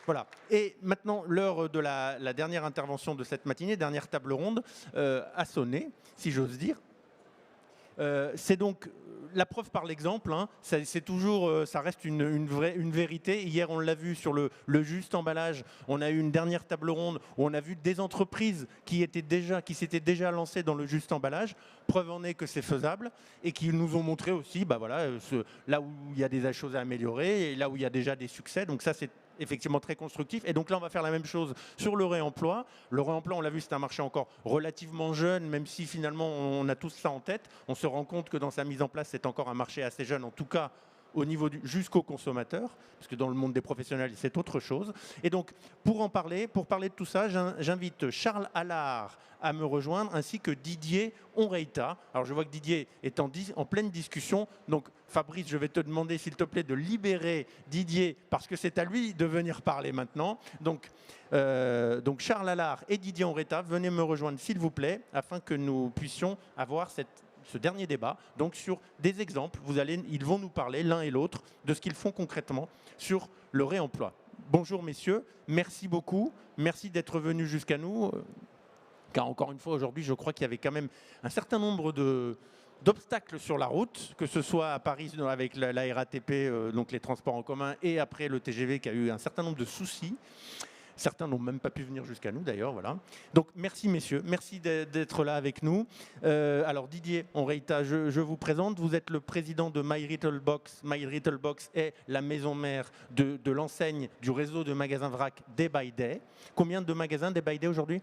Voilà. Et maintenant, l'heure de la dernière intervention de cette matinée, dernière table ronde, a sonné, si j'ose dire. C'est donc la preuve par l'exemple, hein, c'est toujours, ça reste une vérité. Hier, on l'a vu sur le juste emballage, on a eu une dernière table ronde où on a vu des entreprises qui s'étaient déjà lancées dans le juste emballage. Preuve en est que c'est faisable et qui nous ont montré aussi, bah voilà, là où il y a des choses à améliorer et là où il y a déjà des succès. Donc ça, c'est effectivement très constructif. Et donc là, on va faire la même chose sur le réemploi. Le réemploi, on l'a vu, c'est un marché encore relativement jeune, même si finalement on a tous ça en tête. On se rend compte que dans sa mise en place, c'est encore un marché assez jeune, en tout cas au niveau jusqu'au consommateur, parce que dans le monde des professionnels, c'est autre chose. Et donc, pour parler de tout ça, j'invite Charles Allard à me rejoindre, ainsi que Didier Onreita. Alors, je vois que Didier est en pleine discussion. Donc, Fabrice, je vais te demander, s'il te plaît, de libérer Didier, parce que c'est à lui de venir parler maintenant. Donc Charles Allard et Didier Onreita, venez me rejoindre, s'il vous plaît, afin que nous puissions avoir ce dernier débat, donc sur des exemples. Ils vont nous parler l'un et l'autre de ce qu'ils font concrètement sur le réemploi. Bonjour messieurs, merci beaucoup, merci d'être venus jusqu'à nous, car encore une fois aujourd'hui je crois qu'il y avait quand même un certain nombre d'obstacles sur la route, que ce soit à Paris avec la RATP, donc les transports en commun, et après le TGV qui a eu un certain nombre de soucis. Certains n'ont même pas pu venir jusqu'à nous d'ailleurs. Voilà. Donc merci messieurs, merci d'être là avec nous. Alors Didier Onreita, je vous présente. Vous êtes le président de My Little Box. My Little Box est la maison mère de l'enseigne du réseau de magasins vrac Day by Day. Combien de magasins Day by Day aujourd'hui ?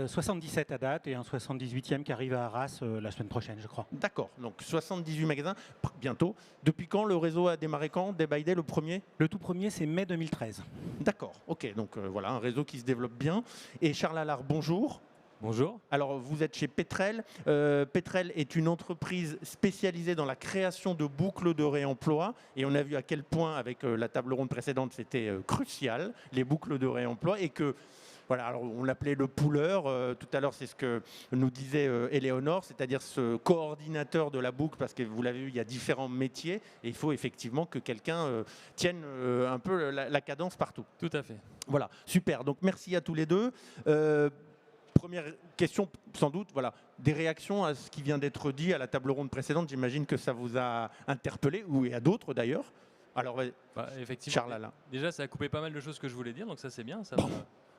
77 à date et un 78e qui arrive à Arras la semaine prochaine, je crois. D'accord, donc 78 magasins bientôt. Depuis quand le réseau a démarré quand Day by Day, le premier ? Le tout premier, c'est mai 2013. D'accord, ok, donc voilà, un réseau qui se développe bien. Et Charles Allard, bonjour. Bonjour. Alors, vous êtes chez Petrel. Petrel est une entreprise spécialisée dans la création de boucles de réemploi. Et on a vu à quel point, avec la table ronde précédente, c'était crucial, les boucles de réemploi. Et que, voilà, alors on l'appelait le pooler. Tout à l'heure, c'est ce que nous disait Éléonore, c'est-à-dire ce coordinateur de la boucle, parce que vous l'avez vu, il y a différents métiers. Et il faut effectivement que quelqu'un tienne un peu la cadence partout. Tout à fait. Voilà, super. Donc, merci à tous les deux. Première question, sans doute, voilà, des réactions à ce qui vient d'être dit à la table ronde précédente. J'imagine que ça vous a interpellé, ou à d'autres d'ailleurs. Alors, effectivement, Charles Allard. Déjà, ça a coupé pas mal de choses que je voulais dire, donc ça c'est bien. Ça va.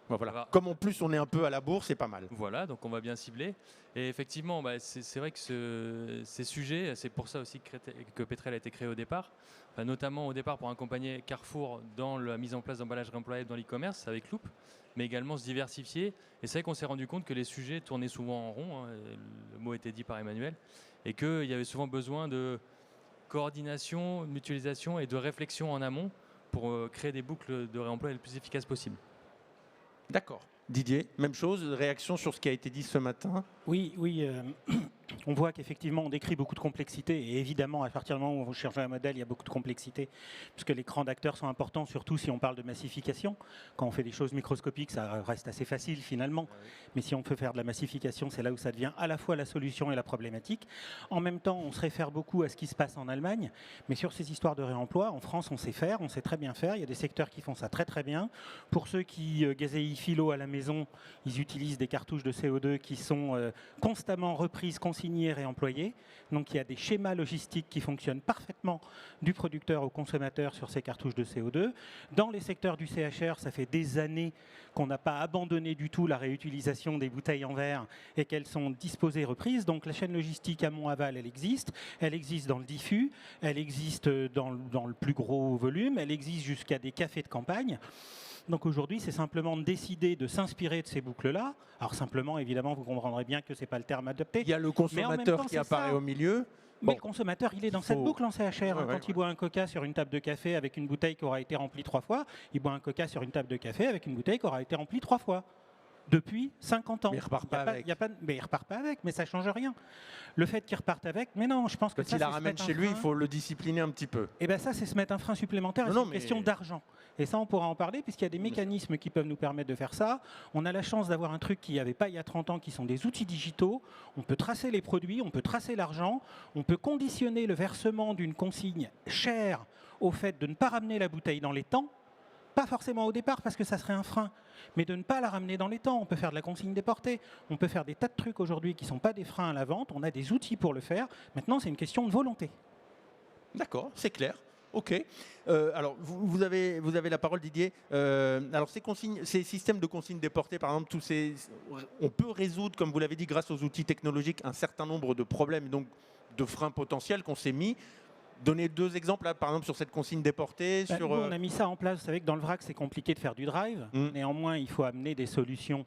Voilà. Comme en plus on est un peu à la bourse, c'est pas mal. Voilà, donc on va bien cibler. Et effectivement, c'est vrai que ces sujets, c'est pour ça aussi que Petrel a été créé au départ, notamment au départ pour accompagner Carrefour dans la mise en place d'emballages réemployables dans l'e-commerce avec Loop, mais également se diversifier. Et c'est vrai qu'on s'est rendu compte que les sujets tournaient souvent en rond, hein, le mot était dit par Emmanuel, et qu'il y avait souvent besoin de coordination, de mutualisation et de réflexion en amont pour créer des boucles de réemploi les plus efficaces possibles. D'accord. Didier, même chose, réaction sur ce qui a été dit ce matin ? Oui. On voit qu'effectivement, on décrit beaucoup de complexité. Et évidemment, à partir du moment où on cherche un modèle, il y a beaucoup de complexité, puisque les crans d'acteurs sont importants, surtout si on parle de massification. Quand on fait des choses microscopiques, ça reste assez facile finalement. Mais si on peut faire de la massification, c'est là où ça devient à la fois la solution et la problématique. En même temps, on se réfère beaucoup à ce qui se passe en Allemagne. Mais sur ces histoires de réemploi, en France, on sait faire, on sait très bien faire. Il y a des secteurs qui font ça très très bien. Pour ceux qui gazeillent philo à la maison, ils utilisent des cartouches de CO2 qui sont constamment reprises, consignées et réemployées. Donc il y a des schémas logistiques qui fonctionnent parfaitement du producteur au consommateur sur ces cartouches de CO2. Dans les secteurs du CHR, ça fait des années qu'on n'a pas abandonné du tout la réutilisation des bouteilles en verre et qu'elles sont disposées et reprises. Donc la chaîne logistique amont-aval, elle existe dans le diffus, elle existe dans le plus gros volume, elle existe jusqu'à des cafés de campagne. Donc aujourd'hui, c'est simplement de décider de s'inspirer de ces boucles-là. Alors simplement, évidemment, vous comprendrez bien que ce n'est pas le terme adopté. Il y a le consommateur qui apparaît au milieu. Mais le consommateur, il est dans cette boucle en CHR. Quand il boit un coca sur une table de café avec une bouteille qui aura été remplie 3 fois, il boit un coca sur une table de café avec une bouteille qui aura été remplie 3 fois. Depuis 50 ans. Mais il repart pas avec. Mais il repart pas avec, mais ça change rien. Le fait qu'il reparte avec, mais non, je pense que quand il la ramène chez lui, il faut le discipliner un petit peu. Et bien ça, c'est se mettre un frein supplémentaire. C'est une question d'argent. Et ça, on pourra en parler puisqu'il y a des mécanismes qui peuvent nous permettre de faire ça. On a la chance d'avoir un truc qu'il n'y avait pas il y a 30 ans, qui sont des outils digitaux. On peut tracer les produits, on peut tracer l'argent, on peut conditionner le versement d'une consigne chère au fait de ne pas ramener la bouteille dans les temps. Pas forcément au départ parce que ça serait un frein, mais de ne pas la ramener dans les temps. On peut faire de la consigne déportée, on peut faire des tas de trucs aujourd'hui qui ne sont pas des freins à la vente, on a des outils pour le faire. Maintenant, c'est une question de volonté. D'accord, c'est clair. Ok. Alors, vous avez la parole, Didier. Alors, ces systèmes de consignes déportées, par exemple, on peut résoudre, comme vous l'avez dit, grâce aux outils technologiques, un certain nombre de problèmes, donc de freins potentiels qu'on s'est mis. Donnez 2 exemples, là, par exemple, sur cette consigne déportée. Nous, on a mis ça en place. Vous savez que dans le vrac, c'est compliqué de faire du drive. Néanmoins, il faut amener des solutions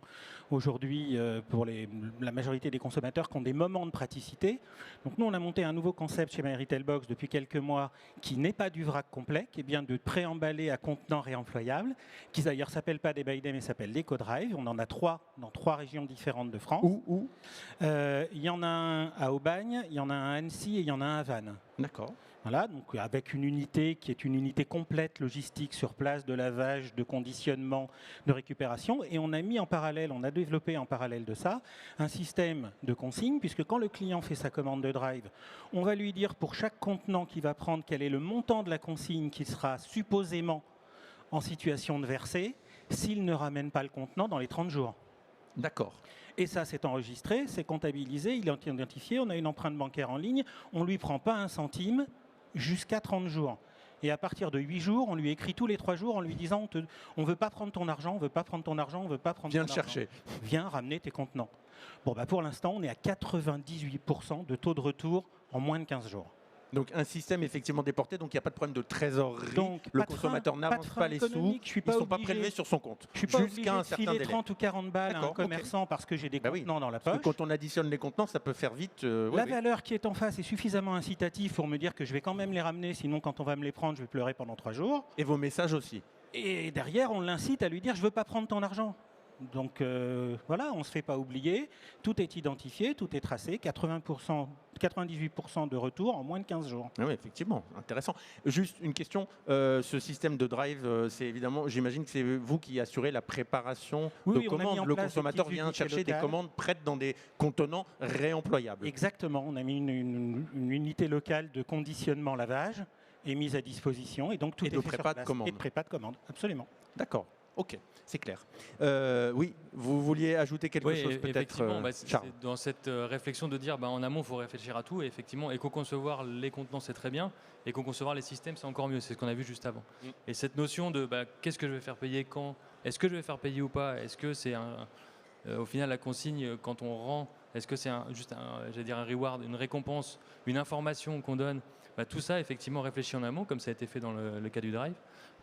aujourd'hui pour la majorité des consommateurs qui ont des moments de praticité. Donc nous, on a monté un nouveau concept chez MyRetailBox depuis quelques mois qui n'est pas du vrac complet, qui est bien de préemballer à contenants réemployables, qui d'ailleurs ne s'appellent pas des by day, mais s'appellent des co-drive. On en a 3 dans 3 régions différentes de France. Où Il y en a un à Aubagne, il y en a un à Annecy et il y en a un à Vannes. D'accord. Voilà, donc avec une unité qui est une unité complète logistique sur place, de lavage, de conditionnement, de récupération. Et on a mis en parallèle, on a développé en parallèle de ça, un système de consigne, puisque quand le client fait sa commande de drive, on va lui dire pour chaque contenant qu'il va prendre quel est le montant de la consigne qui sera supposément en situation de verser s'il ne ramène pas le contenant dans les 30 jours. D'accord. Et ça, c'est enregistré, c'est comptabilisé, il est identifié, on a une empreinte bancaire en ligne, on ne lui prend pas un centime jusqu'à 30 jours. Et à partir de 8 jours, on lui écrit tous les 3 jours en lui disant on ne veut pas prendre ton argent, on ne veut pas prendre ton argent, on ne veut pas prendre ton argent. Viens le chercher. Viens ramener tes contenants. Bon, pour l'instant, on est à 98% de taux de retour en moins de 15 jours. Donc un système effectivement déporté, donc il n'y a pas de problème de trésorerie. Donc, le consommateur n'avance pas les sous, ils ne sont pas prélevés sur son compte. Je ne suis pas obligé de filer 30 ou 40 balles à un commerçant parce que j'ai des contenants dans la poche. Parce que quand on additionne les contenants, ça peut faire vite. La valeur qui est en face est suffisamment incitative pour me dire que je vais quand même les ramener, sinon quand on va me les prendre, je vais pleurer pendant 3 jours. Et vos messages aussi. Et derrière, on l'incite à lui dire je ne veux pas prendre ton argent. Donc voilà, on ne se fait pas oublier, tout est identifié, tout est tracé, 98% de retour en moins de 15 jours. Ah oui, effectivement, intéressant. Juste une question, ce système de drive, c'est évidemment, j'imagine que c'est vous qui assurez la préparation de commandes. Le consommateur vient chercher des commandes prêtes dans des contenants réemployables. Exactement, on a mis une unité locale de conditionnement lavage et mise à disposition, et donc tout est fait sur place. Et de prépa de commande, absolument. D'accord. Ok, c'est clair. Oui, vous vouliez ajouter quelque chose peut-être, Charles. Dans cette réflexion de dire en amont, il faut réfléchir à tout. Et effectivement, éco-concevoir les contenants, c'est très bien. Éco-concevoir les systèmes, c'est encore mieux. C'est ce qu'on a vu juste avant. Et cette notion de qu'est-ce que je vais faire payer quand? Est-ce que je vais faire payer ou pas? Est-ce que c'est au final la consigne quand on rend? Est-ce que c'est juste un reward, une récompense, une information qu'on donne? Tout ça, effectivement, réfléchi en amont, comme ça a été fait dans le cas du drive,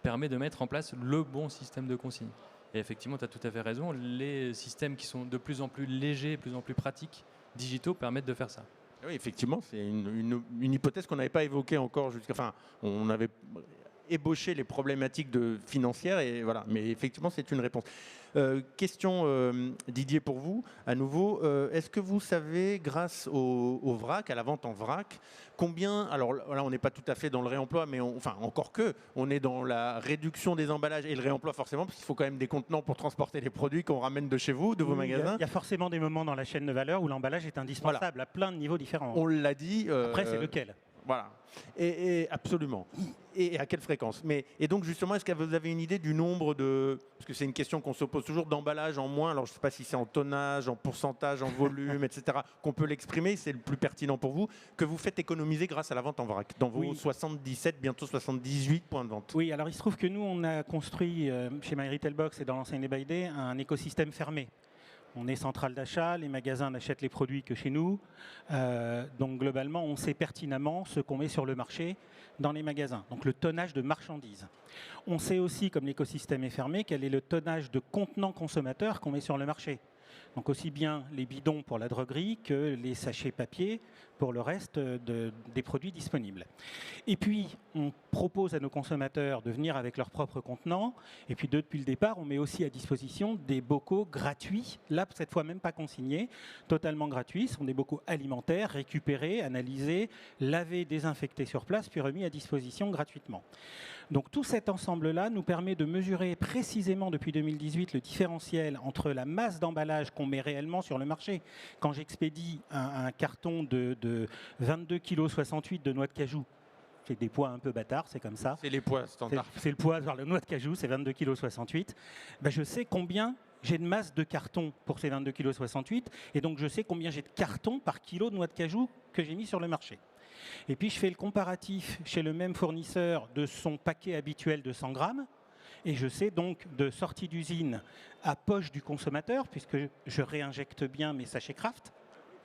permet de mettre en place le bon système de consigne. Et effectivement, tu as tout à fait raison, les systèmes qui sont de plus en plus légers, de plus en plus pratiques, digitaux, permettent de faire ça. Oui, effectivement, c'est une hypothèse qu'on n'avait pas évoquée encore. On avait ébauché les problématiques financières, et voilà. Mais effectivement, c'est une réponse. Question, Didier, pour vous, à nouveau. Est-ce que vous savez, grâce au vrac, à la vente en vrac, combien, alors là, on n'est pas tout à fait dans le réemploi, mais encore que, on est dans la réduction des emballages et le réemploi forcément, parce qu'il faut quand même des contenants pour transporter les produits qu'on ramène de chez vous, de vos magasins. Il y a forcément des moments dans la chaîne de valeur où l'emballage est indispensable à plein de niveaux différents. On l'a dit. Après, c'est lequel? Voilà. Et absolument. Et à quelle fréquence? Et donc justement, est-ce que vous avez une idée du nombre de... Parce que c'est une question qu'on se pose toujours, d'emballage en moins. Alors je ne sais pas si c'est en tonnage, en pourcentage, en volume, etc. qu'on peut l'exprimer, c'est le plus pertinent pour vous, que vous faites économiser grâce à la vente en vrac, dans vos 77, bientôt 78 points de vente. Oui, alors il se trouve que nous, on a construit chez MyRetailBox et dans l'enseigne des by day un écosystème fermé. On est centrale d'achat, les magasins n'achètent les produits que chez nous. Donc globalement, on sait pertinemment ce qu'on met sur le marché dans les magasins. Donc le tonnage de marchandises. On sait aussi, comme l'écosystème est fermé, quel est le tonnage de contenants consommateurs qu'on met sur le marché. Donc aussi bien les bidons pour la droguerie que les sachets papier pour le reste des produits disponibles. Et puis, on propose à nos consommateurs de venir avec leurs propres contenants. Et puis, depuis le départ, on met aussi à disposition des bocaux gratuits. Là, cette fois, même pas consignés, totalement gratuits. Ce sont des bocaux alimentaires, récupérés, analysés, lavés, désinfectés sur place, puis remis à disposition gratuitement. Donc, tout cet ensemble-là nous permet de mesurer précisément depuis 2018 le différentiel entre la masse d'emballage qu'on met réellement sur le marché. Quand j'expédie un carton de 22,68 kg de noix de cajou C'est des poids un peu bâtards, c'est comme ça. C'est les poids standards. C'est le poids vers le noix de cajou, c'est 22,68 kg. Je sais combien j'ai de masse de carton pour ces 22,68 kg, et donc je sais combien j'ai de carton par kilo de noix de cajou que j'ai mis sur le marché. Et puis je fais le comparatif chez le même fournisseur de son paquet habituel de 100 grammes, et je sais donc de sortie d'usine à poche du consommateur, puisque je réinjecte bien mes sachets Kraft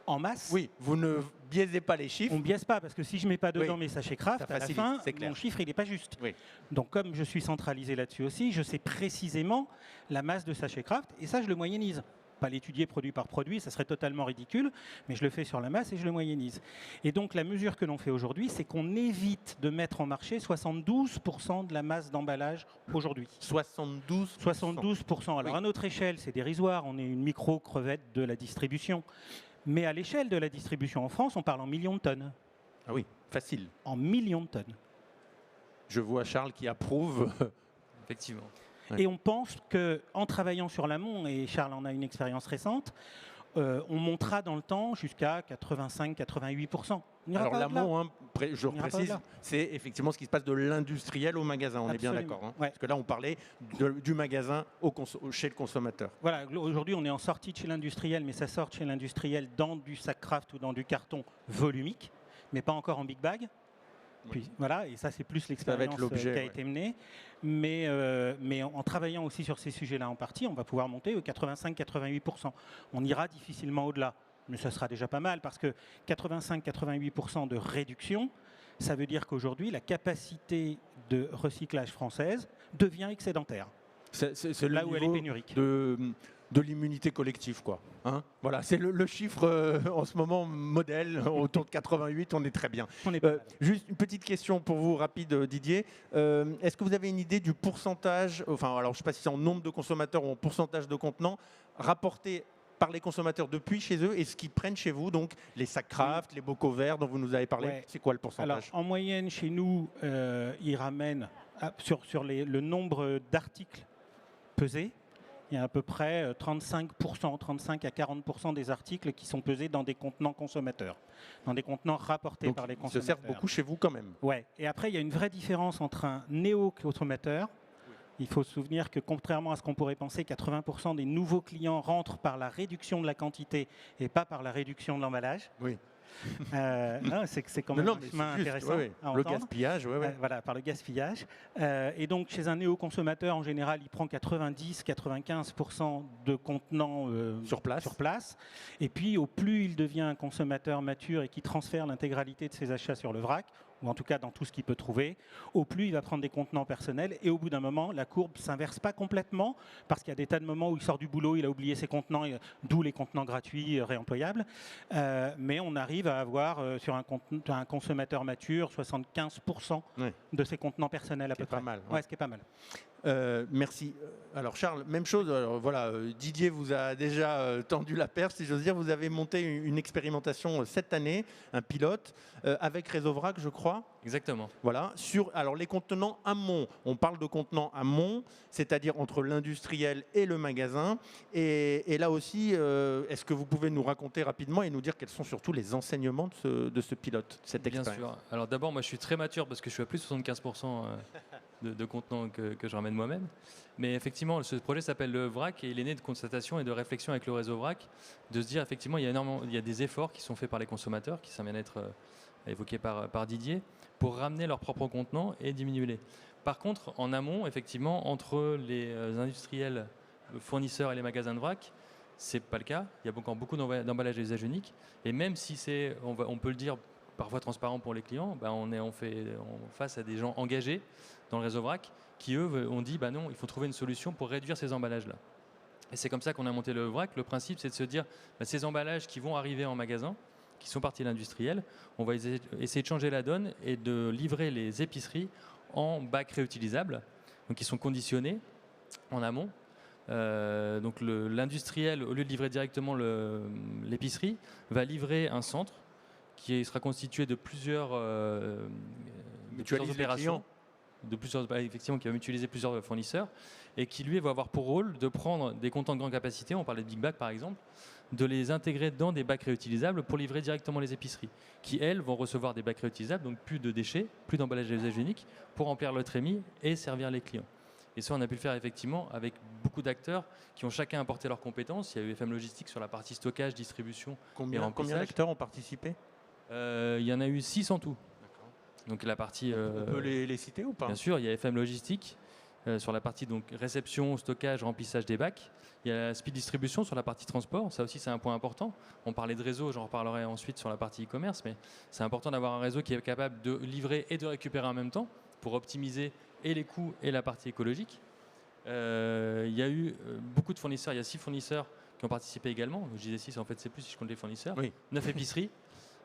en masse. Oui, vous ne biaisez pas les chiffres. On ne biaise pas, parce que si je ne mets pas dedans Oui. mes sachets Kraft, Ça à la facilite, fin, c'est clair. mon chiffre, il n'est pas juste. Oui. Donc, comme je suis centralisé là-dessus aussi, je sais précisément la masse de sachets Kraft, et ça, je le moyennise. Pas l'étudier produit par produit, ça serait totalement ridicule, mais je le fais sur la masse et je le moyennise. Et donc, la mesure que l'on fait aujourd'hui, c'est qu'on évite de mettre en marché 72% de la masse d'emballage aujourd'hui. 72 72%. Alors, Oui. à notre échelle, c'est dérisoire, on est une micro-crevette de la distribution. Mais à l'échelle de la distribution en France, on parle en millions de tonnes. Ah oui, facile. En millions de tonnes. Je vois Charles qui approuve. Effectivement. Ouais. Et on pense qu'en travaillant sur l'amont, et Charles en a une expérience récente, on montera dans le temps jusqu'à 85-88%. On n'ira Alors pas au-delà. l'amont, hein, je On n'ira pas précise, au-delà. c'est effectivement ce qui se passe de l'industriel au magasin. On est bien Absolument. d'accord. Hein. Ouais. Parce que là, on parlait du magasin chez le consommateur. Voilà, aujourd'hui, on est en sortie de chez l'industriel, mais ça sort de chez l'industriel dans du sac Kraft ou dans du carton volumique, mais pas encore en big bag. Puis, voilà, et ça, c'est plus l'expérience qui l'objet, a été menée. Mais en travaillant aussi sur ces sujets-là en partie, on va pouvoir monter aux 85-88%. On ira difficilement au-delà, mais ça sera déjà pas mal, parce que 85-88% de réduction, ça veut dire qu'aujourd'hui, la capacité de recyclage française devient excédentaire, C'est là le où elle est niveau pénurique. de l'immunité collective, quoi. Hein, voilà, c'est le chiffre en ce moment modèle, autour de 88, on est très bien. On est pas mal. Juste une petite question pour vous, rapide, Didier. Est-ce que vous avez une idée du pourcentage, enfin, alors je ne sais pas si c'est en nombre de consommateurs ou en pourcentage de contenants, rapporté par les consommateurs depuis chez eux et ce qu'ils prennent chez vous, donc les sacs Kraft, les bocaux verts dont vous nous avez parlé, Ouais. c'est quoi le Alors, pourcentage? en moyenne, chez nous, ils ramènent sur le nombre d'articles pesés. Il y a à peu près 35%, 35 à 40% des articles qui sont pesés dans des contenants consommateurs, dans des contenants rapportés Donc, par les ils se consommateurs. servent beaucoup chez vous quand même. Ouais. Et après, il y a une vraie différence entre un néo-consommateur. Il faut se souvenir que contrairement à ce qu'on pourrait penser, 80% des nouveaux clients rentrent par la réduction de la quantité et pas par la réduction de l'emballage. Oui. Non, c'est quand même Non, un mais c'est chemin juste, intéressant ouais, à le entendre. gaspillage, ouais, ouais. Voilà, par le gaspillage. Et donc, chez un néo-consommateur, en général, il prend 90-95% de contenants Sur place. Et puis, au plus il devient un consommateur mature et qui transfère l'intégralité de ses achats sur le vrac, ou en tout cas dans tout ce qu'il peut trouver, au plus il va prendre des contenants personnels. Et au bout d'un moment, la courbe ne s'inverse pas complètement, parce qu'il y a des tas de moments où il sort du boulot, il a oublié ses contenants, d'où les contenants gratuits, réemployables. Mais on arrive à avoir sur un consommateur mature 75% Ouais. de ses contenants personnels à peu C'est pas près. mal, Ouais, ouais. ce qui est pas mal. Merci. Alors Charles, même chose. Alors, voilà, Didier vous a déjà tendu la perche, si j'ose dire. Vous avez monté une expérimentation cette année, un pilote avec Réseau Vrac, je crois. Exactement. Voilà. Alors les contenants amont. On parle de contenants amont, c'est-à-dire entre l'industriel et le magasin. Et là aussi, est-ce que vous pouvez nous raconter rapidement et nous dire quels sont surtout les enseignements de ce pilote, cette Bien expérience? sûr. Alors d'abord, moi je suis très mature parce que je suis à plus de 75% de contenants que je ramène moi-même. Mais effectivement, ce projet s'appelle le VRAC et il est né de constatation et de réflexion avec le réseau VRAC, de se dire effectivement il y a des efforts qui sont faits par les consommateurs, qui sont bien être évoqués par Didier, pour ramener leurs propres contenants et diminuer les. Par contre, en amont, effectivement, entre les industriels, fournisseurs et les magasins de VRAC, c'est pas le cas. Il y a encore beaucoup d'emballages à usage unique. Et même si c'est, on peut le dire, parfois transparent pour les clients, ben on face à des gens engagés dans le réseau VRAC qui, eux, ont dit non, il faut trouver une solution pour réduire ces emballages-là. Et c'est comme ça qu'on a monté le VRAC. Le principe, c'est de se dire, ces emballages qui vont arriver en magasin, qui sont partis de l'industriel, on va essayer de changer la donne et de livrer les épiceries en bacs réutilisables, donc qui sont conditionnés en amont. Donc l'industriel, au lieu de livrer directement l'épicerie, va livrer un centre qui sera constitué de plusieurs opérations. effectivement, qui va mutualiser plusieurs fournisseurs et qui lui va avoir pour rôle de prendre des contenants de grande capacité, on parlait de Big Bag par exemple, de les intégrer dans des bacs réutilisables pour livrer directement les épiceries, qui elles vont recevoir des bacs réutilisables, donc plus de déchets, plus d'emballages à usage unique, pour remplir le trémie et servir les clients. Et ça, on a pu le faire effectivement avec beaucoup d'acteurs qui ont chacun apporté leurs compétences. Il y a eu FM Logistique sur la partie stockage, distribution et remplissage. Combien d'acteurs ont participé? Il y en a eu 6 en tout. Donc la partie. On peut les citer ou pas? Bien sûr, il y a FM Logistique sur la partie donc, réception, stockage, remplissage des bacs. Il y a la Speed Distribution sur la partie transport. Ça aussi, c'est un point important. On parlait de réseau, j'en reparlerai ensuite sur la partie e-commerce, mais c'est important d'avoir un réseau qui est capable de livrer et de récupérer en même temps pour optimiser et les coûts et la partie écologique. Il y a eu beaucoup de fournisseurs. Il y a 6 fournisseurs qui ont participé également. Donc, je disais 6, en fait, c'est plus si je compte les fournisseurs. Oui. 9 épiceries.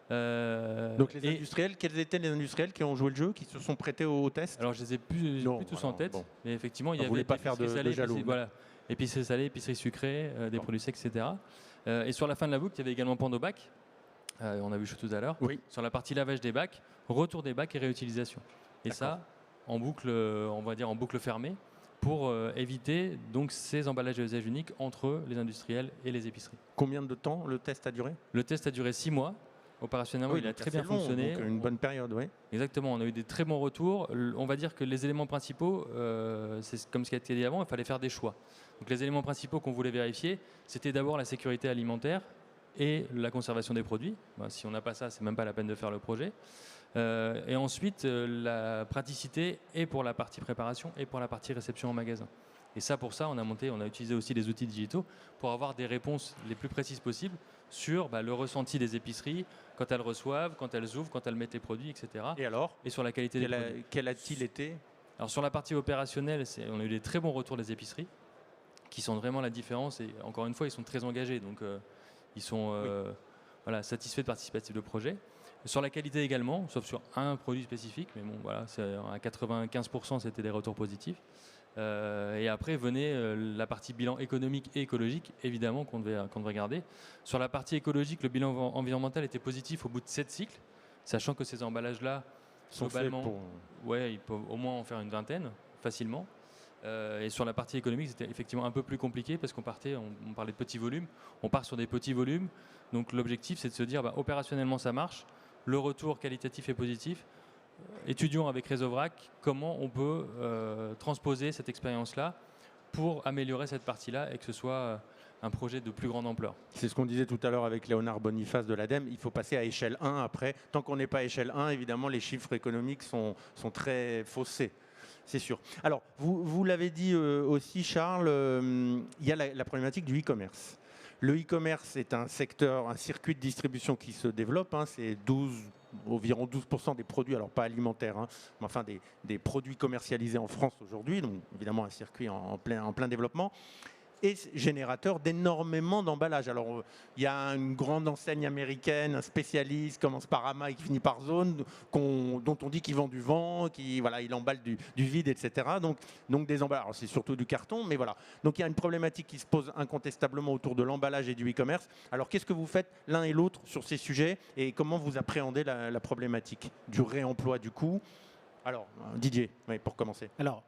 Donc les industriels, quels étaient les industriels qui ont joué le jeu, qui se sont prêtés au test? Alors je les ai plus tous en tête, mais effectivement il y avait pas faire de jaloux. Voilà, épicerie salée, épicerie sucrée, des produits secs, etc. Et sur la fin de la boucle, il y avait également Pandobac. On a vu tout à l'heure. Oui. Sur la partie lavage des bacs, retour des bacs et réutilisation. Et ça, en boucle, on va dire en boucle fermée, pour éviter donc ces emballages à usage unique entre les industriels et les épiceries. Combien de temps le test a duré? Le test a duré 6 mois. Opérationnellement, il a très bien fonctionné. Donc une bonne période, oui. Exactement, on a eu des très bons retours. On va dire que les éléments principaux, c'est comme ce qui a été dit avant, il fallait faire des choix. Donc les éléments principaux qu'on voulait vérifier, c'était d'abord la sécurité alimentaire et la conservation des produits. Si on n'a pas ça, c'est même pas la peine de faire le projet. Et ensuite, la praticité et pour la partie préparation et pour la partie réception en magasin. Et ça, pour ça, on a utilisé aussi des outils digitaux pour avoir des réponses les plus précises possibles sur le ressenti des épiceries, quand elles reçoivent, quand elles ouvrent, quand elles mettent les produits, etc. Et alors? Et sur la qualité des produits. Quel a-t-il été? Alors sur la partie opérationnelle, on a eu des très bons retours des épiceries, qui sont vraiment la différence. Et encore une fois, ils sont très engagés, donc ils sont satisfaits de participer de projet. Sur la qualité également, sauf sur un produit spécifique, mais bon, voilà, à 95%, c'était des retours positifs. Et après venait la partie bilan économique et écologique, évidemment, qu'on devait garder. Sur la partie écologique, le bilan environnemental était positif au bout de 7 cycles, sachant que ces emballages-là, globalement, ils peuvent au moins en faire une vingtaine, facilement. Et sur la partie économique, c'était effectivement un peu plus compliqué parce qu'on parlait de petits volumes. On part sur des petits volumes. Donc l'objectif, c'est de se dire, opérationnellement, ça marche. Le retour qualitatif est positif. Étudions avec Réseau-Vrac comment on peut transposer cette expérience-là pour améliorer cette partie-là et que ce soit un projet de plus grande ampleur. C'est ce qu'on disait tout à l'heure avec Léonard Boniface de l'ADEME, il faut passer à échelle 1 après. Tant qu'on n'est pas à échelle 1, évidemment, les chiffres économiques sont très faussés. C'est sûr. Alors, vous l'avez dit aussi, Charles, il y a la problématique du e-commerce. Le e-commerce est un secteur, un circuit de distribution qui se développe. C'est environ 12% des produits, alors pas alimentaires, mais enfin des produits commercialisés en France aujourd'hui. Donc évidemment un circuit en plein développement. Et générateur d'énormément d'emballages. Alors, il y a une grande enseigne américaine, un spécialiste, commence par Ama et qui finit par Zone, dont on dit qu'il vend du vent, il emballe du vide, etc. Donc des emballages. Alors, c'est surtout du carton, mais voilà. Donc, il y a une problématique qui se pose incontestablement autour de l'emballage et du e-commerce. Alors, qu'est-ce que vous faites l'un et l'autre sur ces sujets et comment vous appréhendez la problématique du réemploi du coût? Alors, Didier, pour commencer. Alors,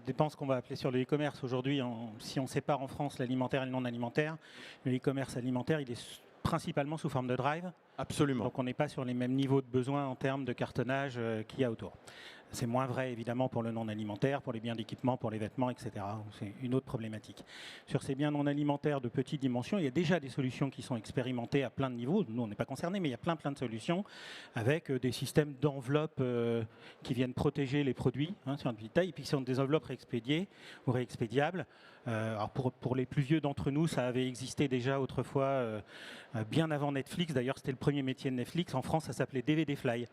dépend ce qu'on va appeler sur le e-commerce. Aujourd'hui, si on sépare en France l'alimentaire et le non-alimentaire, le e-commerce alimentaire, il est principalement sous forme de drive. Absolument. Donc on n'est pas sur les mêmes niveaux de besoins en termes de cartonnage qu'il y a autour. C'est moins vrai évidemment pour le non-alimentaire, pour les biens d'équipement, pour les vêtements, etc. C'est une autre problématique. Sur ces biens non alimentaires de petite dimension, il y a déjà des solutions qui sont expérimentées à plein de niveaux. Nous, on n'est pas concernés, mais il y a plein de solutions avec des systèmes d'enveloppes qui viennent protéger les produits sur une petite taille, et puis qui sont des enveloppes réexpédiées ou réexpédiables. Alors pour les plus vieux d'entre nous, ça avait existé déjà autrefois, bien avant Netflix. D'ailleurs, c'était le premier métier de Netflix. En France, ça s'appelait DVD Fly.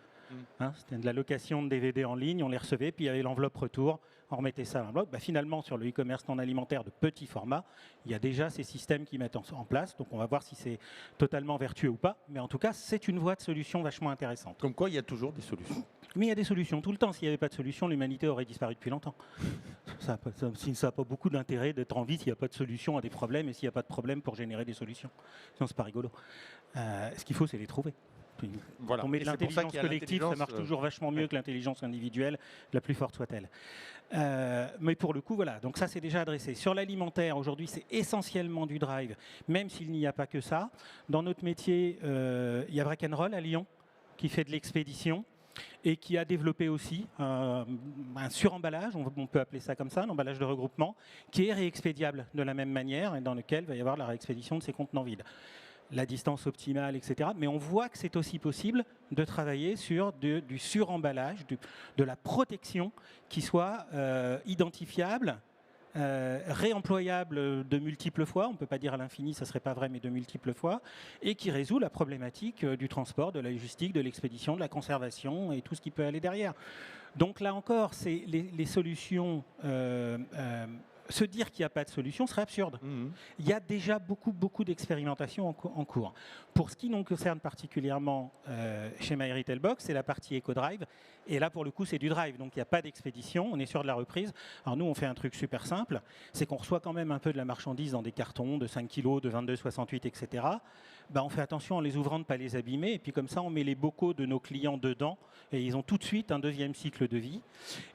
C'était de la location de DVD en ligne, on les recevait, puis il y avait l'enveloppe retour, on remettait ça dans l'enveloppe. Finalement, sur le e-commerce non alimentaire de petit format, il y a déjà ces systèmes qui mettent en place, donc on va voir si c'est totalement vertueux ou pas, mais en tout cas, c'est une voie de solution vachement intéressante. Comme quoi, il y a toujours des solutions. Mais il y a des solutions tout le temps. S'il n'y avait pas de solution, l'humanité aurait disparu depuis longtemps. Ça n'a pas beaucoup d'intérêt d'être en vie s'il n'y a pas de solution à des problèmes et s'il n'y a pas de problème pour générer des solutions. Sinon, c'est pas rigolo. Ce qu'il faut, c'est les trouver. Voilà. On met de Et c'est pour ça l'intelligence qu'il y a collective, ça marche l'intelligence, toujours vachement mieux ouais. que l'intelligence individuelle, la plus forte soit-elle. Mais pour le coup, voilà, donc ça c'est déjà adressé. Sur l'alimentaire, aujourd'hui c'est essentiellement du drive, même s'il n'y a pas que ça. Dans notre métier, il y a Break'n'Roll à Lyon qui fait de l'expédition et qui a développé aussi un suremballage, on peut appeler ça comme ça, un emballage de regroupement, qui est réexpédiable de la même manière et dans lequel il va y avoir la réexpédition de ces contenants vides. La distance optimale, etc. Mais on voit que c'est aussi possible de travailler sur du suremballage, de la protection qui soit identifiable, réemployable de multiples fois, on ne peut pas dire à l'infini, ça ne serait pas vrai, mais de multiples fois, et qui résout la problématique du transport, de la logistique, de l'expédition, de la conservation et tout ce qui peut aller derrière. Donc là encore, c'est les solutions... se dire qu'il n'y a pas de solution serait absurde. Il y a déjà beaucoup d'expérimentations en cours. Pour ce qui nous concerne particulièrement chez MyRetailBox, c'est la partie EcoDrive. Et là, pour le coup, c'est du drive. Donc, il n'y a pas d'expédition. On est sur de la reprise. Alors, nous, on fait un truc super simple. C'est qu'on reçoit quand même un peu de la marchandise dans des cartons de 5 kg, de 22,68, etc. On fait attention en les ouvrant de ne pas les abîmer. Et puis, comme ça, on met les bocaux de nos clients dedans. Et ils ont tout de suite un deuxième cycle de vie.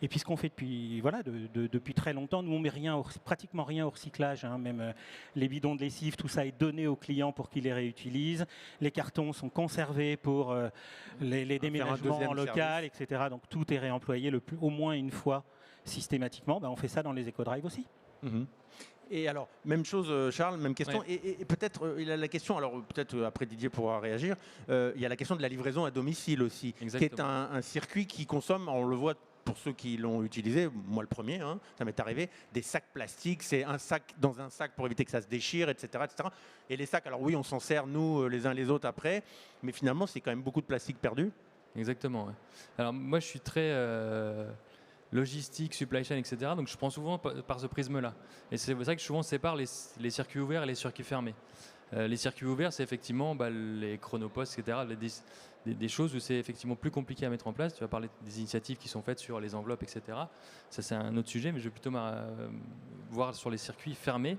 Et puis, ce qu'on fait depuis très longtemps, nous, on ne met pratiquement rien au recyclage. Même les bidons de lessive, tout ça est donné aux clients pour qu'ils les réutilisent. Les cartons sont conservés pour les déménagements en local, etc. Donc tout est réemployé au moins une fois systématiquement. On fait ça dans les éco-drives aussi. Et alors, même chose, Charles, même question. Ouais. Et peut-être, il a la question, alors peut-être après Didier pourra réagir, il y a la question de la livraison à domicile aussi, Exactement. qui est un circuit qui consomme, on le voit pour ceux qui l'ont utilisé, moi le premier, ça m'est arrivé, des sacs plastiques, c'est un sac dans un sac pour éviter que ça se déchire, etc. etc. Et les sacs, alors oui, on s'en sert nous les uns les autres après, mais finalement c'est quand même beaucoup de plastique perdu. Exactement. Ouais. Alors moi je suis très logistique, supply chain, etc. Donc je prends souvent par ce prisme-là. Et c'est pour ça que souvent on sépare les circuits ouverts et les circuits fermés. Les circuits ouverts, c'est effectivement les chronopostes, etc. Des choses où c'est effectivement plus compliqué à mettre en place. Tu vas parler des initiatives qui sont faites sur les enveloppes, etc. Ça, c'est un autre sujet, mais je vais plutôt voir sur les circuits fermés,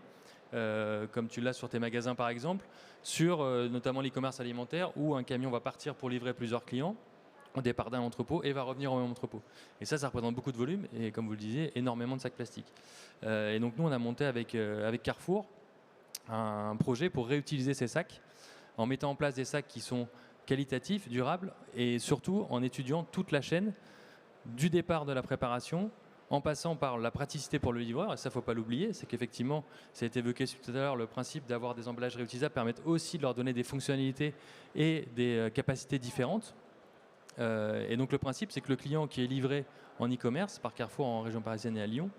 comme tu l'as sur tes magasins par exemple, sur notamment l'e-commerce alimentaire, où un camion va partir pour livrer plusieurs clients au départ d'un entrepôt et va revenir au même entrepôt. Et ça représente beaucoup de volume et, comme vous le disiez, énormément de sacs plastiques. Et donc nous, on a monté avec Carrefour un projet pour réutiliser ces sacs en mettant en place des sacs qui sont qualitatifs, durables et surtout en étudiant toute la chaîne du départ de la préparation en passant par la praticité pour le livreur. Et ça, il ne faut pas l'oublier, c'est qu'effectivement, ça a été évoqué tout à l'heure, le principe d'avoir des emballages réutilisables permet aussi de leur donner des fonctionnalités et des capacités différentes. Et donc le principe, c'est que le client qui est livré en e-commerce par Carrefour en région parisienne et à Lyon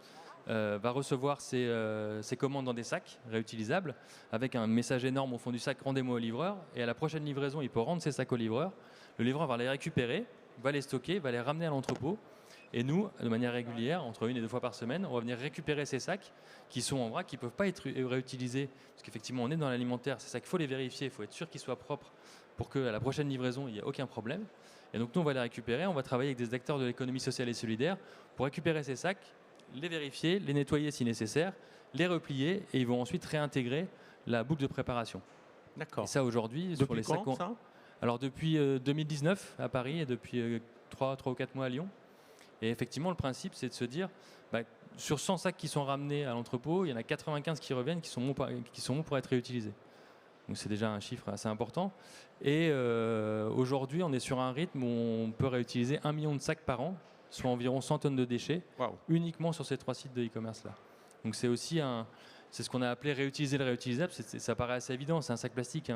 va recevoir ses commandes dans des sacs réutilisables avec un message énorme au fond du sac, rendez-moi au livreur, et à la prochaine livraison, il peut rendre ses sacs au livreur. Le livreur va les récupérer, va les stocker, va les ramener à l'entrepôt, et nous, de manière régulière, entre 1 et 2 fois par semaine, on va venir récupérer ces sacs qui sont en vrac, qui ne peuvent pas être réutilisés, parce qu'effectivement on est dans l'alimentaire, ces sacs, il faut les vérifier, il faut être sûr qu'ils soient propres pour qu'à la prochaine livraison, il n'y ait aucun problème. Et donc nous, on va les récupérer, on va travailler avec des acteurs de l'économie sociale et solidaire pour récupérer ces sacs, les vérifier, les nettoyer si nécessaire, les replier, et ils vont ensuite réintégrer la boucle de préparation. D'accord. Et ça aujourd'hui, Depuis sur les quand, sacs... ça Alors depuis 2019 à Paris et depuis 3 ou 4 mois à Lyon. Et effectivement, le principe, c'est de se dire, sur 100 sacs qui sont ramenés à l'entrepôt, il y en a 95 qui reviennent, qui sont bons pour être réutilisés. Donc c'est déjà un chiffre assez important. Et aujourd'hui, on est sur un rythme où on peut réutiliser 1 million de sacs par an, soit environ 100 tonnes de déchets, uniquement sur ces 3 sites de e-commerce-là. Donc c'est aussi c'est ce qu'on a appelé réutiliser le réutilisable. Ça paraît assez évident, c'est un sac plastique,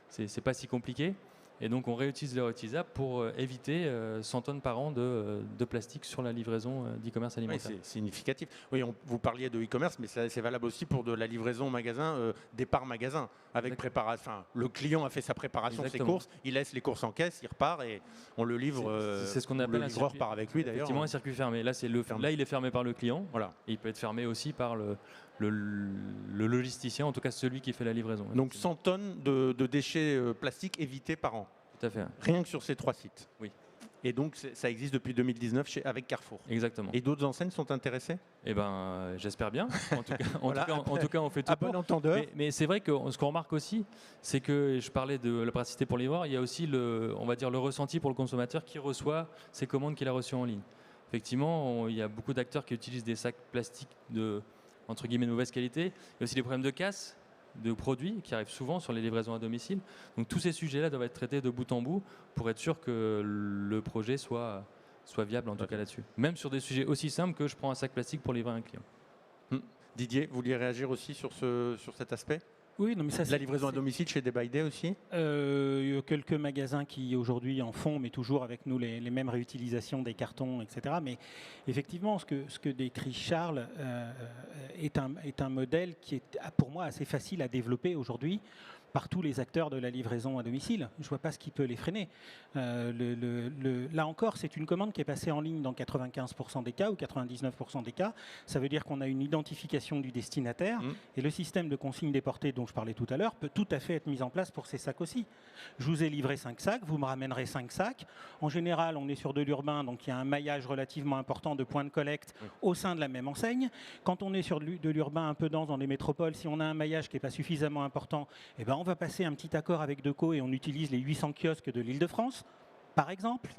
c'est pas si compliqué. Et donc on réutilise le réutilisable pour éviter 100 tonnes par an de plastique sur la livraison d'e-commerce alimentaire. Oui, c'est significatif. Oui, vous parliez de e-commerce, mais c'est valable aussi pour de la livraison magasin, départ magasin, avec préparation. Enfin, le client a fait sa préparation de ses courses, il laisse les courses en caisse, il repart et on le livre. C'est ce qu'on appelle le livreur part avec lui d'ailleurs. Effectivement, un circuit fermé. Là, il est fermé par le client. Voilà. Et il peut être fermé aussi par le logisticien, en tout cas celui qui fait la livraison. Donc 100 tonnes de déchets plastiques évités par an. Tout à fait. Rien que sur ces 3 sites. Oui. Et donc, ça existe depuis 2019 avec Carrefour. Exactement. Et d'autres enseignes sont intéressées? Eh ben, j'espère bien. En tout cas, Voilà, en tout cas, on fait tout à pour. bon entendeur. Mais c'est vrai que ce qu'on remarque aussi, c'est que je parlais de la praticité pour les livreurs, il y a aussi on va dire le ressenti pour le consommateur qui reçoit ses commandes qu'il a reçues en ligne. Effectivement, il y a beaucoup d'acteurs qui utilisent des sacs plastiques de, entre guillemets, mauvaise qualité. Il y a aussi des problèmes de casse de produits qui arrivent souvent sur les livraisons à domicile. Donc tous ces sujets-là doivent être traités de bout en bout pour être sûr que le projet soit viable, en tout cas là-dessus. Même sur des sujets aussi simples que je prends un sac plastique pour livrer à un client. Didier, vous vouliez réagir aussi sur cet aspect? Oui, non, mais ça, La livraison à domicile chez Day by Day aussi? Il y a quelques magasins qui aujourd'hui en font, mais toujours avec nous les mêmes réutilisations des cartons, etc. Mais effectivement, ce que décrit Charles est un modèle qui est pour moi assez facile à développer aujourd'hui par tous les acteurs de la livraison à domicile. Je ne vois pas ce qui peut les freiner. Là encore, c'est une commande qui est passée en ligne dans 95% des cas ou 99% des cas. Ça veut dire qu'on a une identification du destinataire et le système de consigne déportée dont je parlais tout à l'heure peut tout à fait être mis en place pour ces sacs aussi. Je vous ai livré 5 sacs, vous me ramènerez 5 sacs. En général, on est sur de l'urbain, donc il y a un maillage relativement important de points de collecte au sein de la même enseigne. Quand on est sur de l'urbain un peu dense dans les métropoles, si on a un maillage qui n'est pas suffisamment important, eh ben on va passer un petit accord avec Deco et on utilise les 800 kiosques de l'Île-de-France, par exemple.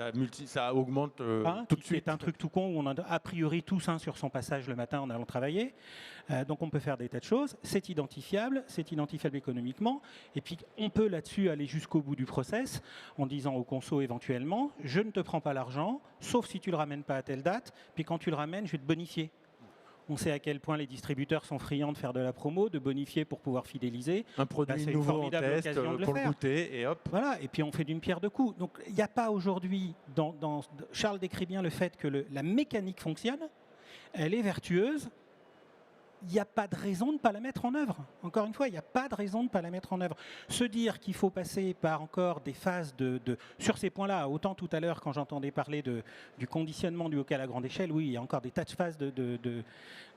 Ça augmente tout de suite. C'est un truc tout con où on a a priori tous un sur son passage le matin en allant travailler. Donc on peut faire des tas de choses. C'est identifiable économiquement. Et puis on peut là-dessus aller jusqu'au bout du process en disant au conso éventuellement, je ne te prends pas l'argent, sauf si tu le ramènes pas à telle date. Puis quand tu le ramènes, je vais te bonifier. On sait à quel point les distributeurs sont friands de faire de la promo, de bonifier pour pouvoir fidéliser. Un produit nouveau en test pour le goûter et hop. Voilà, et puis on fait d'une pierre deux coups. Donc il n'y a pas aujourd'hui, Charles décrit bien le fait que la mécanique fonctionne, elle est vertueuse. Il n'y a pas de raison de ne pas la mettre en œuvre. Encore une fois, il n'y a pas de raison de ne pas la mettre en œuvre. Se dire qu'il faut passer par encore des phases sur ces points-là, autant tout à l'heure quand j'entendais parler du conditionnement du hockey à la grande échelle, oui, il y a encore des tas de phases de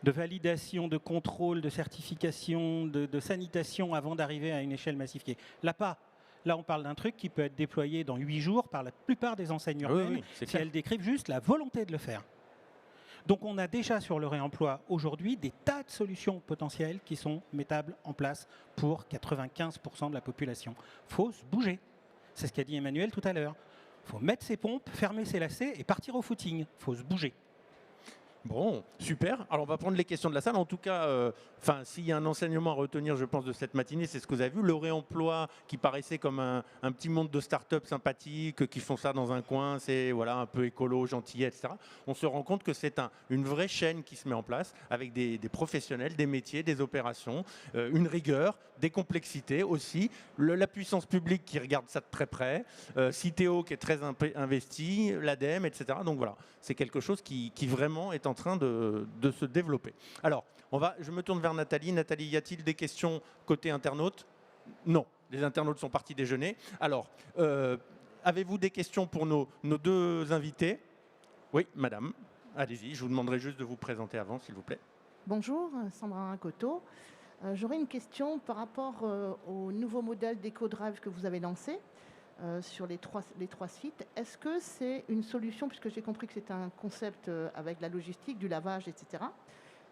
validation, de contrôle, de certification, de sanitation avant d'arriver à une échelle massifiée. Là, pas. Là, on parle d'un truc qui peut être déployé dans 8 jours par la plupart des enseignes urbaines, si elles décrivent juste la volonté de le faire. Donc on a déjà sur le réemploi aujourd'hui des tas de solutions potentielles qui sont mettables en place pour 95% de la population. Il faut se bouger. C'est ce qu'a dit Emmanuel tout à l'heure. Il faut mettre ses pompes, fermer ses lacets et partir au footing. Il faut se bouger. Bon, super. Alors on va prendre les questions de la salle. En tout cas, s'il y a un enseignement à retenir, je pense, de cette matinée, c'est ce que vous avez vu. Le réemploi qui paraissait comme un petit monde de start-up sympathiques qui font ça dans un coin, c'est voilà, un peu écolo, gentillet, etc. On se rend compte que c'est une vraie chaîne qui se met en place avec des professionnels, des métiers, des opérations, une rigueur, des complexités aussi, la puissance publique qui regarde ça de très près, Citeo qui est très investi, l'ADEME, etc. Donc voilà, c'est quelque chose qui vraiment est en train de se développer. Alors, je me tourne vers Nathalie. Nathalie, y a-t-il des questions côté internautes? Non, les internautes sont partis déjeuner. Alors, avez-vous des questions pour nos deux invités? Oui, madame, allez-y. Je vous demanderai juste de vous présenter avant, s'il vous plaît. Bonjour, Sandra Coteau. J'aurais une question par rapport au nouveau modèle d'EcoDrive que vous avez lancé sur les trois sites. Est-ce que c'est une solution, puisque j'ai compris que c'est un concept avec la logistique, du lavage, etc.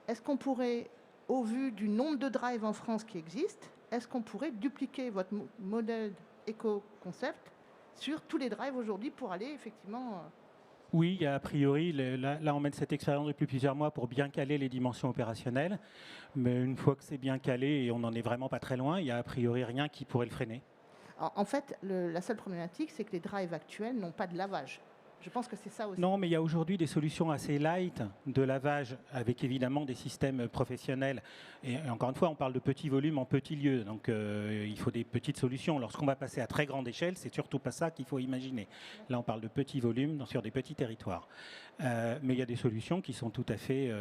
Est-ce qu'on pourrait, au vu du nombre de drives en France qui existent, est-ce qu'on pourrait dupliquer votre modèle éco-concept sur tous les drives aujourd'hui pour aller effectivement... Oui, a priori, là on mène cette expérience depuis plusieurs mois pour bien caler les dimensions opérationnelles. Mais une fois que c'est bien calé et on n'en est vraiment pas très loin, il n'y a a priori rien qui pourrait le freiner. En fait, la seule problématique, c'est que les drives actuels n'ont pas de lavage. Je pense que c'est ça aussi. Non, mais il y a aujourd'hui des solutions assez light de lavage avec évidemment des systèmes professionnels. Et encore une fois, on parle de petits volumes en petits lieux. Donc il faut des petites solutions. Lorsqu'on va passer à très grande échelle, c'est surtout pas ça qu'il faut imaginer. Là, on parle de petits volumes sur des petits territoires. Mais il y a des solutions qui sont tout à fait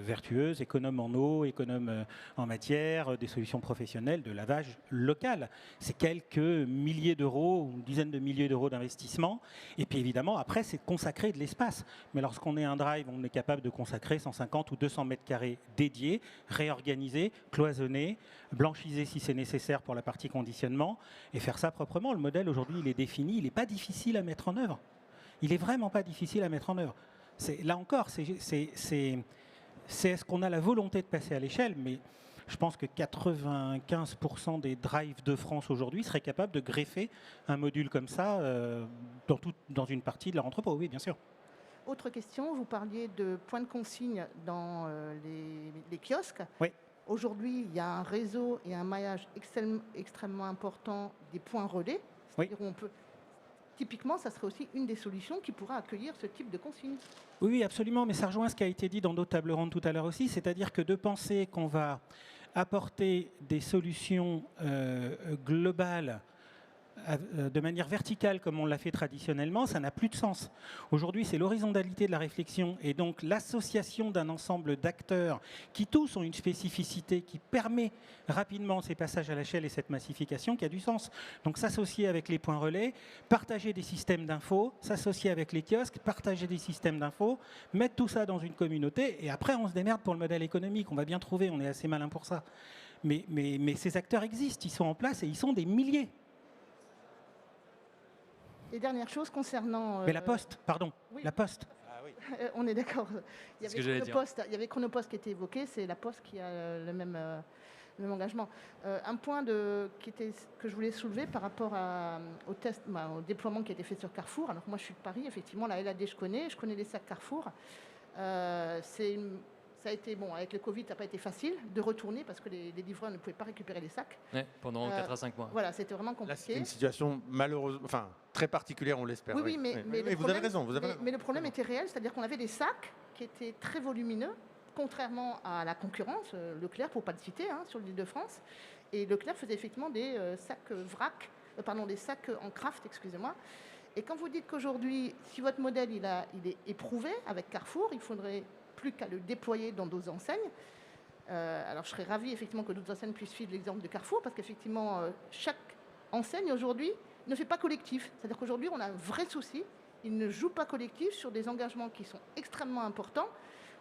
vertueuses, économes en eau, économes en matière, des solutions professionnelles de lavage local. C'est quelques milliers d'euros, une dizaine de milliers d'euros d'investissement. Et puis évidemment, après, c'est de consacrer de l'espace. Mais lorsqu'on est un drive, on est capable de consacrer 150 ou 200 mètres carrés dédiés, réorganisés, cloisonnés, blanchisés si c'est nécessaire pour la partie conditionnement, et faire ça proprement. Le modèle, aujourd'hui, il est défini, il n'est pas difficile à mettre en œuvre. il est vraiment pas difficile à mettre en œuvre. Là encore, est-ce qu'on a la volonté de passer à l'échelle, mais je pense que 95% des drives de France aujourd'hui seraient capables de greffer un module comme ça dans une partie de leur entrepôt, oui, bien sûr. Autre question, vous parliez de points de consigne dans les kiosques. Oui. Aujourd'hui, il y a un réseau et un maillage extrêmement important des points relais. C'est-à-dire où on peut... Typiquement, ça serait aussi une des solutions qui pourra accueillir ce type de consigne. Oui, absolument, mais ça rejoint ce qui a été dit dans d'autres tables rondes tout à l'heure aussi, c'est-à-dire que de penser qu'on va apporter des solutions globales de manière verticale comme on l'a fait traditionnellement, ça n'a plus de sens. Aujourd'hui, c'est l'horizontalité de la réflexion et donc l'association d'un ensemble d'acteurs qui tous ont une spécificité qui permet rapidement ces passages à l'échelle et cette massification qui a du sens. Donc s'associer avec les points relais, partager des systèmes d'infos, s'associer avec les kiosques, partager des systèmes d'infos, mettre tout ça dans une communauté et après on se démerde pour le modèle économique. On va bien trouver, on est assez malin pour ça. Mais ces acteurs existent, ils sont en place et ils sont des milliers. Et dernière chose concernant... Mais la Poste, pardon, oui. La Poste. Ah oui. On est d'accord. Il Il y avait Chronopost qui était évoqué, c'est la Poste qui a le même engagement. Un point que je voulais soulever par rapport au déploiement qui a été fait sur Carrefour. Alors moi je suis de Paris, effectivement, la LAD je connais les sacs Carrefour. Ça a été, bon, avec le Covid, ça n'a pas été facile de retourner parce que les livreurs ne pouvaient pas récupérer les sacs. Ouais, pendant 4 à 5 mois. Voilà, c'était vraiment Là, c'est compliqué. une situation malheureuse, enfin très particulière, on l'espère. Oui, mais vous avez raison. Mais le problème était réel, c'est-à-dire qu'on avait des sacs qui étaient très volumineux, contrairement à la concurrence, Leclerc, pour ne pas le citer, sur l'île de France. Et Leclerc faisait effectivement des sacs vrac, des sacs en craft, excusez-moi. Et quand vous dites qu'aujourd'hui, si votre modèle il est éprouvé avec Carrefour, il faudrait plus qu'à le déployer dans d'autres enseignes. Alors je serais ravie effectivement que d'autres enseignes puissent suivre l'exemple de Carrefour parce qu'effectivement chaque enseigne aujourd'hui ne fait pas collectif. C'est-à-dire qu'aujourd'hui on a un vrai souci, ils ne jouent pas collectif sur des engagements qui sont extrêmement importants,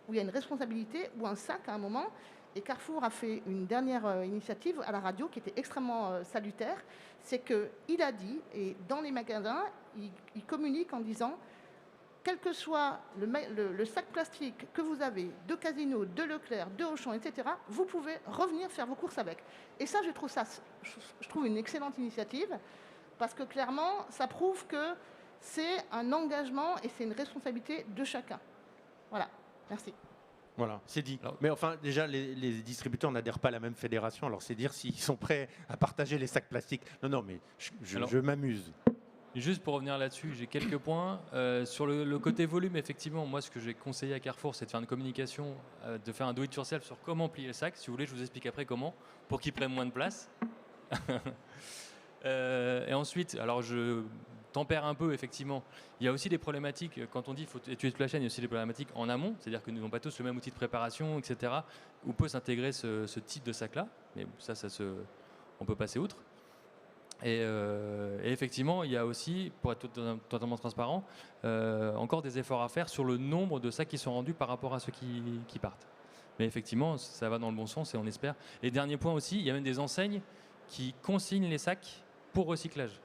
où il y a une responsabilité ou un sac à un moment. Et Carrefour a fait une dernière initiative à la radio qui était extrêmement salutaire, c'est qu'il a dit, et dans les magasins, il communique en disant quel que soit le sac plastique que vous avez de Casino, de Leclerc, de Auchan, etc., vous pouvez revenir faire vos courses avec. Et ça, je trouve une excellente initiative, parce que clairement, ça prouve que c'est un engagement et c'est une responsabilité de chacun. Voilà, merci. Voilà, c'est dit. Mais enfin, déjà, les distributeurs n'adhèrent pas à la même fédération, alors c'est dire s'ils sont prêts à partager les sacs plastiques. Non, mais je m'amuse. Juste pour revenir là-dessus, j'ai quelques points. Sur le côté volume, effectivement, moi, ce que j'ai conseillé à Carrefour, c'est de faire une communication, de faire un do-it-yourself sur comment plier le sac. Si vous voulez, je vous explique après comment, pour qu'il prenne moins de place. Et ensuite, alors je tempère un peu, effectivement. Il y a aussi des problématiques, quand on dit qu'il faut étudier toute la chaîne, il y a aussi des problématiques en amont, c'est-à-dire que nous n'avons pas tous le même outil de préparation, etc., où peut s'intégrer ce type de sac-là. Mais ça on peut passer outre. Et effectivement, il y a aussi, pour être totalement transparent, encore des efforts à faire sur le nombre de sacs qui sont rendus par rapport à ceux qui partent. Mais effectivement, ça va dans le bon sens et on espère. Et dernier point aussi, il y a même des enseignes qui consignent les sacs pour recyclage.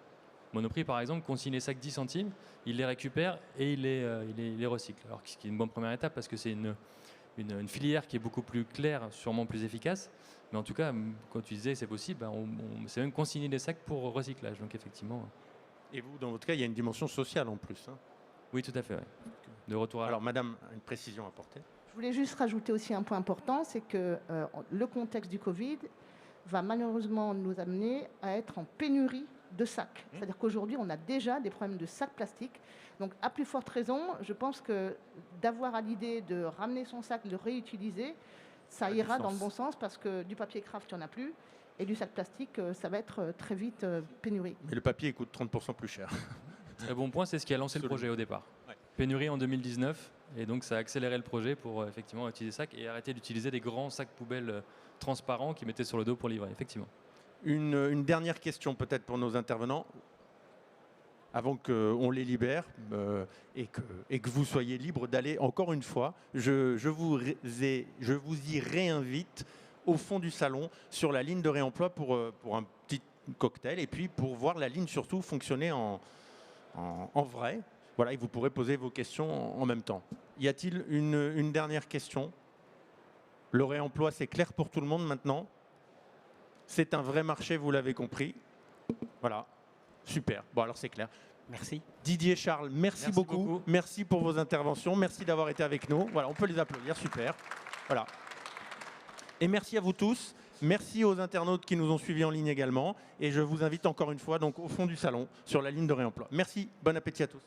Monoprix, par exemple, consigne les sacs 10 centimes, il les récupère et il les recycle. Alors, ce qui est une bonne première étape parce que c'est une filière qui est beaucoup plus claire, sûrement plus efficace. Mais en tout cas, quand tu disais c'est possible, c'est même consigner des sacs pour recyclage. Donc effectivement. Et vous, dans votre cas, il y a une dimension sociale en plus. Oui, tout à fait. Ouais. De retour à... Alors, madame, une précision à apporter. Je voulais juste rajouter aussi un point important, c'est que le contexte du Covid va malheureusement nous amener à être en pénurie de sacs. C'est-à-dire qu'aujourd'hui, on a déjà des problèmes de sacs plastiques. Donc, à plus forte raison, je pense que d'avoir à l'idée de ramener son sac, de le réutiliser, ça ira dans le bon sens parce que du papier craft, il n'y en a plus. Et du sac plastique, ça va être très vite pénurie. Mais le papier coûte 30% plus cher. Très bon point, c'est ce qui a lancé le projet au départ. Ouais. Pénurie en 2019. Et donc, ça a accéléré le projet pour effectivement utiliser sacs et arrêter d'utiliser des grands sacs poubelles transparents qui mettaient sur le dos pour livrer, effectivement. Une dernière question peut-être pour nos intervenants. Avant qu'on les libère et que vous soyez libres d'aller, encore une fois, je vous y réinvite au fond du salon sur la ligne de réemploi pour un petit cocktail et puis pour voir la ligne surtout fonctionner en vrai. Voilà, et vous pourrez poser vos questions en même temps. Y a-t-il une dernière question? Le réemploi, c'est clair pour tout le monde maintenant? C'est un vrai marché, vous l'avez compris. Voilà, super. Bon, alors c'est clair. Merci. Didier, Charles, merci beaucoup. Merci pour vos interventions. Merci d'avoir été avec nous. Voilà, on peut les applaudir, super. Voilà. Et merci à vous tous. Merci aux internautes qui nous ont suivis en ligne également. Et je vous invite encore une fois donc, au fond du salon, sur la ligne de réemploi. Merci, bon appétit à tous.